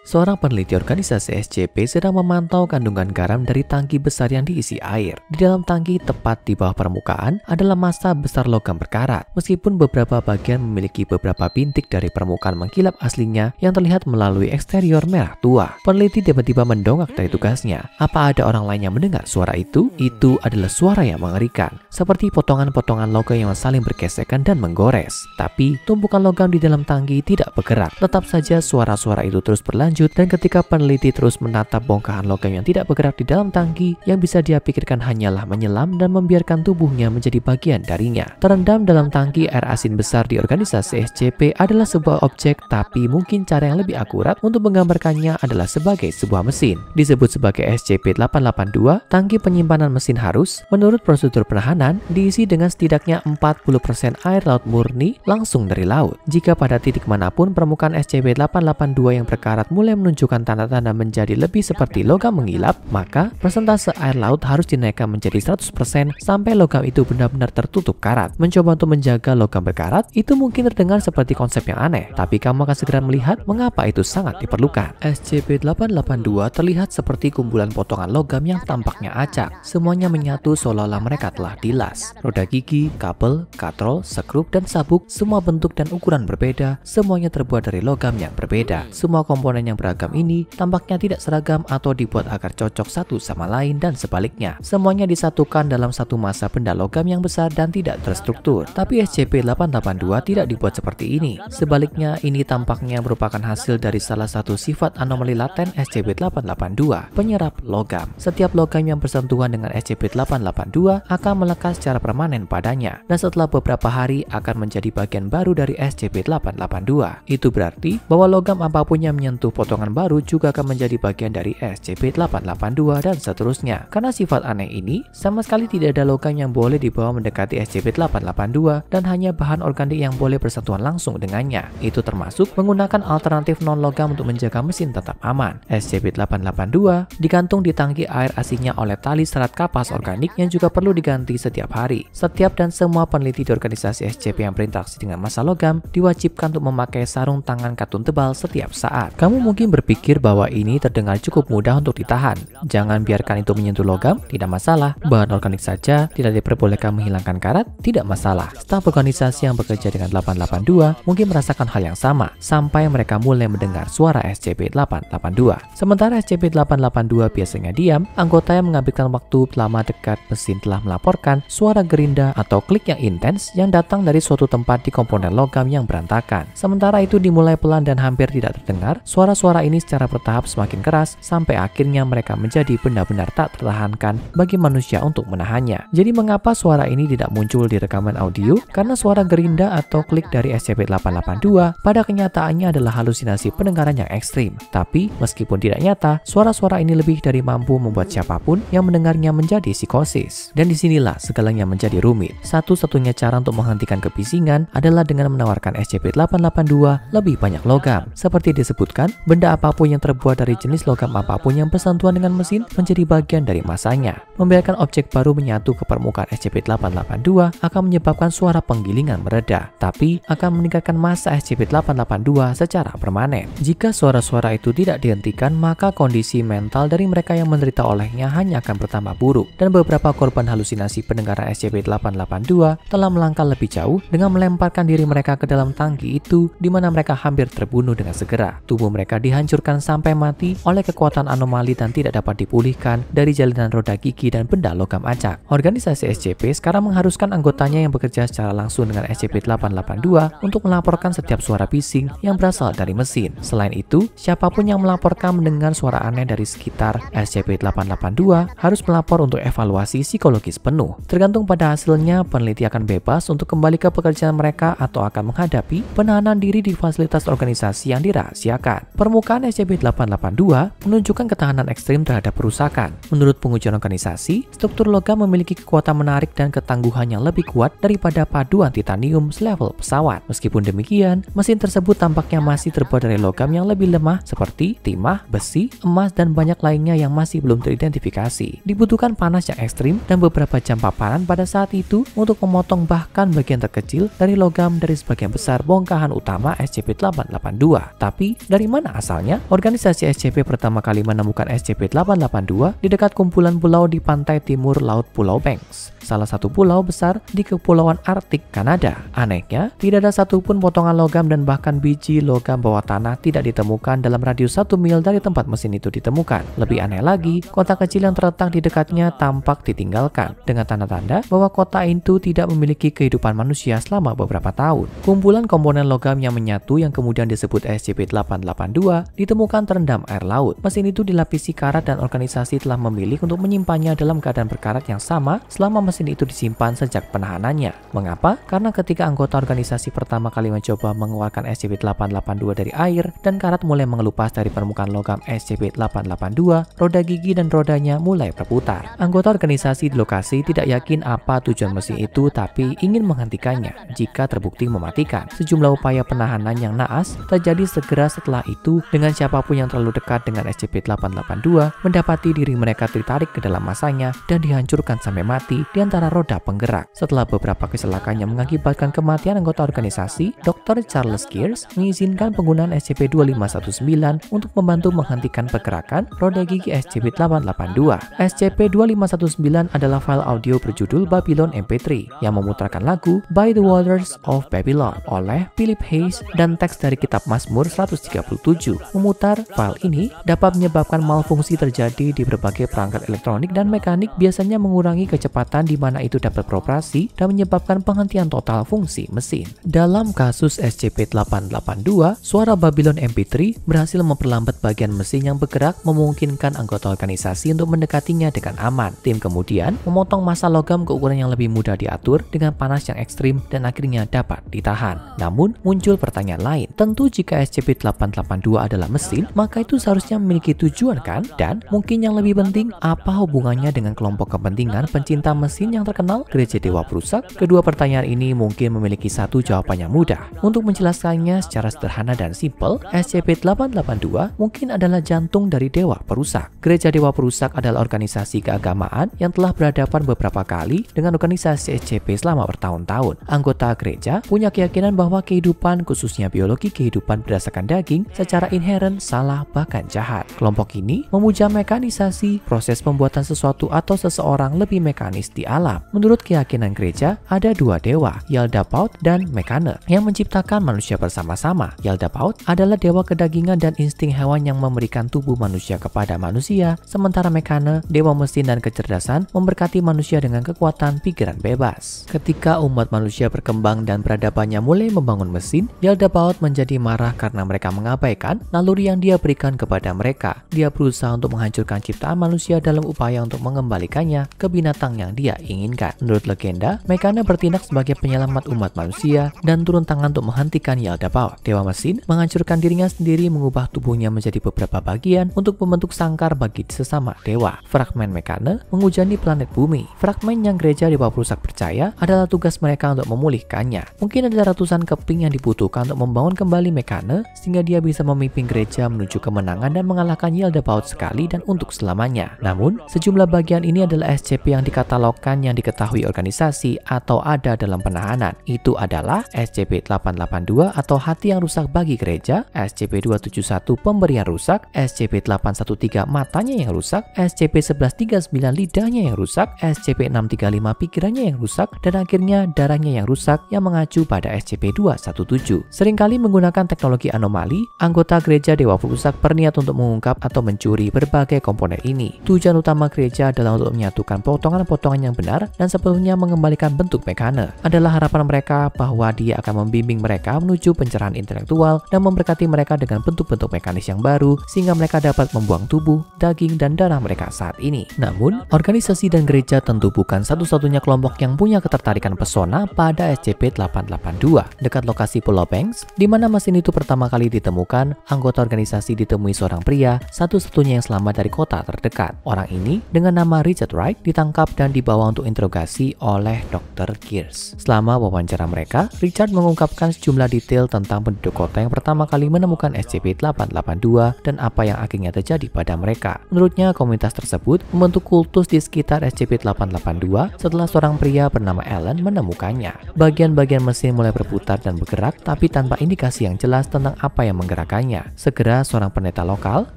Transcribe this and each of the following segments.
Seorang peneliti organisasi SCP sedang memantau kandungan garam dari tangki besar yang diisi air. Di dalam tangki tepat di bawah permukaan adalah massa besar logam berkarat. Meskipun beberapa bagian memiliki beberapa bintik dari permukaan mengkilap aslinya yang terlihat melalui eksterior merah tua. Peneliti tiba-tiba mendongak dari tugasnya. Apa ada orang lain yang mendengar suara itu? Itu adalah suara yang mengerikan, seperti potongan-potongan logam yang saling bergesekan dan menggores. Tapi tumpukan logam di dalam tangki tidak bergerak. Tetap saja suara-suara itu terus berlanjut, dan ketika peneliti terus menatap bongkahan logam yang tidak bergerak di dalam tangki, yang bisa dia pikirkan hanyalah menyelam dan membiarkan tubuhnya menjadi bagian darinya. Terendam dalam tangki air asin besar di organisasi SCP adalah sebuah objek, tapi mungkin cara yang lebih akurat untuk menggambarkannya adalah sebagai sebuah mesin. Disebut sebagai SCP-882, tangki penyimpanan mesin harus, menurut prosedur penahanan, diisi dengan setidaknya 40% air laut murni langsung dari laut. Jika pada titik manapun permukaan SCP-882 yang berkarat mulai menunjukkan tanda-tanda menjadi lebih seperti logam mengilap, maka persentase air laut harus dinaikkan menjadi 100% sampai logam itu benar-benar tertutup karat. Mencoba untuk menjaga logam berkarat itu mungkin terdengar seperti konsep yang aneh, tapi kamu akan segera melihat mengapa itu sangat diperlukan. SCP-882 terlihat seperti kumpulan potongan logam yang tampaknya acak. Semuanya menyatu seolah-olah mereka telah dilas. Roda gigi, kabel, katrol, skrup, dan sabuk, semua bentuk dan ukuran berbeda, semuanya terbuat dari logam yang berbeda. Semua komponen yang beragam ini tampaknya tidak seragam atau dibuat agar cocok satu sama lain dan sebaliknya. Semuanya disatukan dalam satu massa benda logam yang besar dan tidak terstruktur. Tapi SCP-882 tidak dibuat seperti ini. Sebaliknya, ini tampaknya merupakan hasil dari salah satu sifat anomali laten SCP-882, penyerap logam. Setiap logam yang bersentuhan dengan SCP-882 akan melekat secara permanen padanya, dan setelah beberapa hari akan menjadi bagian baru dari SCP-882. Itu berarti bahwa logam apapun yang menyentuh potongan baru juga akan menjadi bagian dari SCP-882 dan seterusnya. Karena sifat aneh ini, sama sekali tidak ada logam yang boleh dibawa mendekati SCP-882 dan hanya bahan organik yang boleh bersentuhan langsung dengannya. Itu termasuk menggunakan alternatif non-logam untuk menjaga mesin tetap aman. SCP-882 digantung di tangki air asinnya oleh tali serat kapas organik yang juga perlu diganti setiap hari. Setiap dan semua peneliti di organisasi SCP yang berinteraksi dengan massa logam diwajibkan untuk memakai sarung tangan katun tebal setiap saat. Kamu mungkin berpikir bahwa ini terdengar cukup mudah untuk ditahan. Jangan biarkan itu menyentuh logam, tidak masalah. Bahan organik saja, tidak diperbolehkan menghilangkan karat, tidak masalah. Staf organisasi yang bekerja dengan 882 mungkin merasakan hal yang sama, sampai mereka mulai mendengar suara SCP-882. Sementara SCP-882 biasanya diam, anggota yang menghabiskan waktu lama dekat mesin telah melaporkan suara gerinda atau klik yang intens yang datang dari suatu tempat di komponen logam yang berantakan. Sementara itu dimulai pelan dan hampir tidak terdengar, suara-suara ini secara bertahap semakin keras sampai akhirnya mereka menjadi benar-benar tak tertahankan bagi manusia untuk menahannya. Jadi mengapa suara ini tidak muncul di rekaman audio? Karena suara gerinda atau klik dari SCP-882 pada kenyataannya adalah halusinasi pendengaran yang ekstrim. Tapi meskipun tidak nyata, suara-suara ini lebih dari mampu membuat siapapun yang mendengarnya menjadi psikosis. Dan disinilah segalanya menjadi rumit. Satu-satunya cara untuk menghentikan kebisingan adalah dengan menawarkan SCP-882 lebih banyak logam. Seperti disebutkan, benda apapun yang terbuat dari jenis logam apapun yang bersentuhan dengan mesin menjadi bagian dari masanya. Membiarkan objek baru menyatu ke permukaan SCP-882 akan menyebabkan suara penggilingan mereda, tapi akan meningkatkan massa SCP-882 secara permanen. Jika suara-suara itu tidak dihentikan, maka kondisi mental dari mereka yang menderita olehnya hanya akan bertambah buruk, dan beberapa korban halusinasi pendengaran SCP-882 telah melangkah lebih jauh dengan melemparkan diri mereka ke dalam tangki itu, di mana mereka hampir terbunuh dengan segera. Tubuh mereka dihancurkan sampai mati oleh kekuatan anomali dan tidak dapat dipulihkan dari jalinan roda gigi dan benda logam acak. Organisasi SCP sekarang mengharuskan anggotanya yang bekerja secara langsung dengan SCP-882 untuk melaporkan setiap suara bising yang berasal dari mesin. Selain itu, siapapun yang melaporkan mendengar suara aneh dari sekitar SCP-882 harus melapor untuk evaluasi psikologis penuh. Tergantung pada hasilnya, peneliti akan bebas untuk kembali ke pekerjaan mereka atau akan menghadapi penahanan diri di fasilitas organisasi yang dirahasiakan. Permukaan SCP-882 menunjukkan ketahanan ekstrim terhadap perusakan. Menurut pengujian organisasi, struktur logam memiliki kekuatan menarik dan ketangguhan yang lebih kuat daripada paduan titanium selevel pesawat. Meskipun demikian, mesin tersebut tampaknya masih terbuat dari logam yang lebih lemah seperti timah, besi, emas, dan banyak lainnya yang masih belum teridentifikasi. Dibutuhkan panas yang ekstrim dan beberapa jam paparan pada saat itu untuk memotong bahkan bagian terkecil dari logam dari sebagian besar bongkahan utama SCP-882. Tapi, dari mana mana asalnya? Organisasi SCP pertama kali menemukan SCP-882 di dekat kumpulan pulau di pantai timur Laut Pulau Banks, salah satu pulau besar di Kepulauan Arktik, Kanada. Anehnya, tidak ada satupun potongan logam dan bahkan biji logam bawah tanah tidak ditemukan dalam radius 1 mil dari tempat mesin itu ditemukan. Lebih aneh lagi, kota kecil yang terletak di dekatnya tampak ditinggalkan, dengan tanda-tanda bahwa kota itu tidak memiliki kehidupan manusia selama beberapa tahun. Kumpulan komponen logam yang menyatu yang kemudian disebut SCP-882 ditemukan terendam air laut. Mesin itu dilapisi karat dan organisasi telah memilih untuk menyimpannya dalam keadaan berkarat yang sama selama mesin itu disimpan sejak penahanannya. Mengapa? Karena ketika anggota organisasi pertama kali mencoba mengeluarkan SCP-882 dari air dan karat mulai mengelupas dari permukaan logam SCP-882, roda gigi dan rodanya mulai berputar. Anggota organisasi di lokasi tidak yakin apa tujuan mesin itu tapi ingin menghentikannya jika terbukti mematikan. Sejumlah upaya penahanan yang naas terjadi segera setelah itu dengan siapapun yang terlalu dekat dengan SCP-882 mendapati diri mereka ditarik ke dalam masanya dan dihancurkan sampai mati di antara roda penggerak. Setelah beberapa kecelakaan yang mengakibatkan kematian anggota organisasi, Dr. Charles Gears mengizinkan penggunaan SCP-2519 untuk membantu menghentikan pergerakan roda gigi SCP-882. SCP-2519 adalah file audio berjudul Babylon MP3 yang memutarkan lagu By the Waters of Babylon oleh Philip Hayes dan teks dari kitab Mazmur 137. Memutar file ini dapat menyebabkan malfungsi terjadi di berbagai perangkat elektronik dan mekanik, biasanya mengurangi kecepatan di mana itu dapat beroperasi dan menyebabkan penghentian total fungsi mesin. Dalam kasus SCP-882, suara Babylon MP3 berhasil memperlambat bagian mesin yang bergerak, memungkinkan anggota organisasi untuk mendekatinya dengan aman. Tim kemudian memotong massa logam ke ukuran yang lebih mudah diatur dengan panas yang ekstrim dan akhirnya dapat ditahan. Namun, muncul pertanyaan lain. Tentu jika SCP-882 adalah mesin, maka itu seharusnya memiliki tujuan kan? Dan mungkin yang lebih penting, apa hubungannya dengan kelompok kepentingan pencinta mesin yang terkenal, Gereja Dewa Perusak? Kedua pertanyaan ini mungkin memiliki satu jawaban yang mudah. Untuk menjelaskannya secara sederhana dan simpel, SCP-882 mungkin adalah jantung dari Dewa Perusak. Gereja Dewa Perusak adalah organisasi keagamaan yang telah berhadapan beberapa kali dengan organisasi SCP selama bertahun-tahun. Anggota gereja punya keyakinan bahwa kehidupan, khususnya biologi kehidupan berdasarkan daging, secara inheren salah bahkan jahat. Kelompok ini memuja mekanisasi, proses pembuatan sesuatu atau seseorang lebih mekanis di alam. Menurut keyakinan gereja, ada dua dewa, Yaldabaoth dan Mekane, yang menciptakan manusia bersama-sama. Yaldabaoth adalah dewa kedagingan dan insting hewan yang memberikan tubuh manusia kepada manusia, sementara Mekane, dewa mesin dan kecerdasan, memberkati manusia dengan kekuatan pikiran bebas. Ketika umat manusia berkembang dan peradabannya mulai membangun mesin, Yaldabaoth menjadi marah karena mereka mengabaikan naluri yang dia berikan kepada mereka. Dia berusaha untuk menghancurkan ciptaan manusia dalam upaya untuk mengembalikannya ke binatang yang dia inginkan. Menurut legenda, Mekane bertindak sebagai penyelamat umat manusia dan turun tangan untuk menghentikan Yaldabaoth. Dewa mesin menghancurkan dirinya sendiri, mengubah tubuhnya menjadi beberapa bagian untuk membentuk sangkar bagi sesama dewa. Fragmen Mekane menghujani planet bumi. Fragmen yang gereja Dewa Perusak percaya adalah tugas mereka untuk memulihkannya. Mungkin ada ratusan keping yang dibutuhkan untuk membangun kembali Mekane sehingga dia bisa memimpin gereja menuju kemenangan dan mengalahkan Yaldabaoth sekali dan untuk selamanya. Namun, sejumlah bagian ini adalah SCP yang dikatalogkan yang diketahui organisasi atau ada dalam penahanan. Itu adalah SCP-882 atau hati yang rusak bagi gereja, SCP-271 pemberian rusak, SCP-813 matanya yang rusak, SCP-1139 lidahnya yang rusak, SCP-635 pikirannya yang rusak, dan akhirnya darahnya yang rusak yang mengacu pada SCP-217. Seringkali menggunakan teknologi anomali, anggota gereja Dewa Perusak berniat untuk mengungkap atau mencuri berbagai komponen ini. Tujuan utama gereja adalah untuk menyatukan potongan-potongan yang benar dan sepenuhnya mengembalikan bentuk Mekane. Adalah harapan mereka bahwa dia akan membimbing mereka menuju pencerahan intelektual dan memberkati mereka dengan bentuk-bentuk mekanis yang baru sehingga mereka dapat membuang tubuh, daging, dan darah mereka saat ini. Namun, organisasi dan gereja tentu bukan satu-satunya kelompok yang punya ketertarikan pesona pada SCP-882. Dekat lokasi Pulau Banks, di mana mesin itu pertama kali ditemukan, anggota organisasi ditemui seorang pria, satu-satunya yang selamat dari kota terdekat. Orang ini dengan nama Richard Wright ditangkap dan dibawa dibawa untuk interogasi oleh Dr. Kears. Selama wawancara mereka, Richard mengungkapkan sejumlah detail tentang penduduk kota yang pertama kali menemukan SCP-882 dan apa yang akhirnya terjadi pada mereka. Menurutnya, komunitas tersebut membentuk kultus di sekitar SCP-882 setelah seorang pria bernama Allen menemukannya. Bagian-bagian mesin mulai berputar dan bergerak, tapi tanpa indikasi yang jelas tentang apa yang menggerakkannya. Segera, seorang pendeta lokal,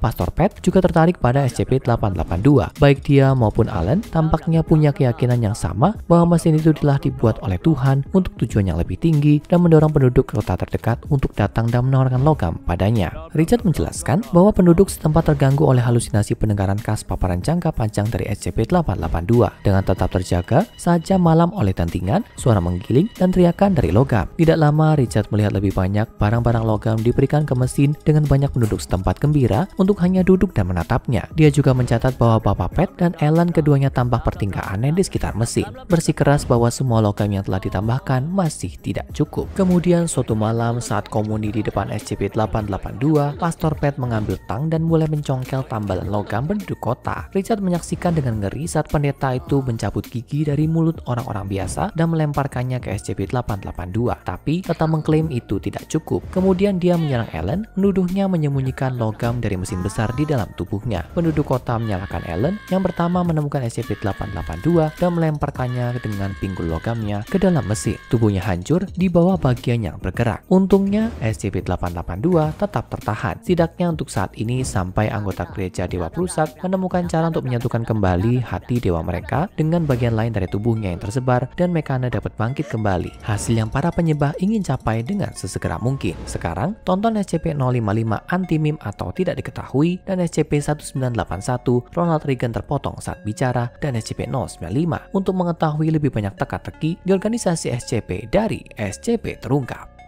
Pastor Pat, juga tertarik pada SCP-882. Baik dia maupun Allen tampaknya punya keyakinan yang sama bahwa mesin itu telah dibuat oleh Tuhan untuk tujuan yang lebih tinggi dan mendorong penduduk kota terdekat untuk datang dan menawarkan logam padanya. Richard menjelaskan bahwa penduduk setempat terganggu oleh halusinasi pendengaran khas paparan jangka panjang dari SCP-882 dengan tetap terjaga saja malam oleh dentingan, suara menggiling, dan teriakan dari logam. Tidak lama, Richard melihat lebih banyak barang-barang logam diberikan ke mesin dengan banyak penduduk setempat gembira untuk hanya duduk dan menatapnya. Dia juga mencatat bahwa Bapak Pat dan Allen keduanya tampak bertingkah aneh di sekitar mesin, bersikeras bahwa semua logam yang telah ditambahkan masih tidak cukup. Kemudian suatu malam saat komuni di depan SCP-882, Pastor Pat mengambil tang dan mulai mencongkel tambalan logam penduduk kota. Richard menyaksikan dengan ngeri saat pendeta itu mencabut gigi dari mulut orang-orang biasa dan melemparkannya ke SCP-882, tapi tetap mengklaim itu tidak cukup. Kemudian dia menyerang Allen, menuduhnya menyembunyikan logam dari mesin besar di dalam tubuhnya. Penduduk kota menyalahkan Allen yang pertama menemukan SCP-882 dan melemparkannya dengan pinggul logamnya ke dalam mesin. Tubuhnya hancur di bawah bagian yang bergerak. Untungnya SCP-882 tetap tertahan. Setidaknya untuk saat ini sampai anggota gereja Dewa Perusak menemukan cara untuk menyatukan kembali hati dewa mereka dengan bagian lain dari tubuhnya yang tersebar dan Mekana dapat bangkit kembali. Hasil yang para penyembah ingin capai dengan sesegera mungkin. Sekarang tonton SCP-055 anti-meme atau tidak diketahui dan SCP-1981 Ronald Reagan terpotong saat bicara dan SCP-095 untuk mengetahui lebih banyak teka-teki di organisasi SCP dari SCP Terungkap.